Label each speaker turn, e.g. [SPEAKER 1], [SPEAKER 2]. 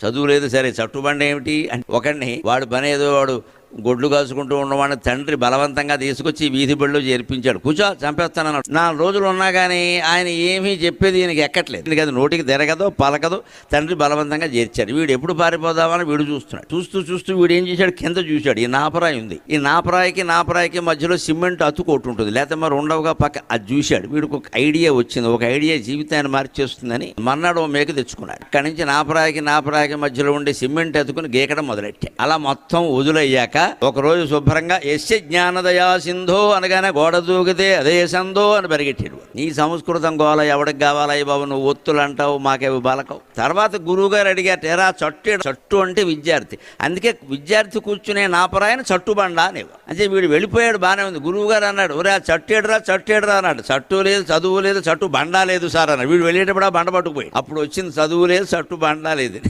[SPEAKER 1] చదువు లేదు సరే, చట్టుబండి ఏమిటి అంటే ఒకడిని వాడు పని ఏదో వాడు గొడ్లు కాసుకుంటూ ఉన్నవాడిని తండ్రి బలవంతంగా తీసుకొచ్చి వీధి బడిలో చేర్పించాడు. కూర్చో చంపేస్తానన్నాడు. 4 రోజులు ఉన్నా కానీ ఆయన ఏమీ చెప్పేది ఈయనకి ఎక్కట్లేదు. ఎందుకంటే నోటికి తిరగదో పలకదో. తండ్రి బలవంతంగా చేర్చాడు. వీడు ఎప్పుడు పారిపోదామని వీడు చూస్తున్నాడు. చూస్తూ వీడు ఏం చేశాడు, కింద చూశాడు. ఈ నాపరాయి ఉంది. ఈ నాపరాయికి మధ్యలో సిమెంట్ అతుకోటి ఉంటుంది, లేకపోతే మరి ఉండవుగా పక్క. అది చూశాడు. వీడికి ఒక ఐడియా వచ్చింది. ఒక ఐడియా జీవితాన్ని మార్చేస్తుందని మర్నాడు ఓ మేక తెచ్చుకున్నాడు. అక్కడి నుంచి నాపరాయికి మధ్యలో ఉండే సిమెంట్ అతుకుని గీకడం మొదలెట్టాడు. అలా మొత్తం వదులయ్యాక ఒకరోజు శుభ్రంగా యస్య జ్ఞానదయా సింధో అనగానే గోడ దూకితే అదే సందో అని పరిగెట్టాడు. నీ సంస్కృతం గోల ఎవడికి కావాలా బాబు, నువ్వు ఒత్తులు అంటావు, మాకేవి బాలకవు. తర్వాత గురువు గారు అడిగారు, ఎరా చట్టు అంటే విద్యార్థి, అందుకే విద్యార్థి కూర్చునే నాపరాయన చట్టుబండ అనేవి. అంటే వీడు వెళ్ళిపోయాడు, బాగానే ఉంది. గురువు గారు అన్నాడు, ఒరే చట్టేడురా అన్నాడు. చట్టు లేదు, చదువు లేదు, చట్టు బండా లేదు సార్ అన్నాడు. వీడు వెళ్ళేటప్పుడు ఆ బండ పట్టుకుపోయి. అప్పుడు వచ్చింది చదువు లేదు, చట్టు బండా లేదు.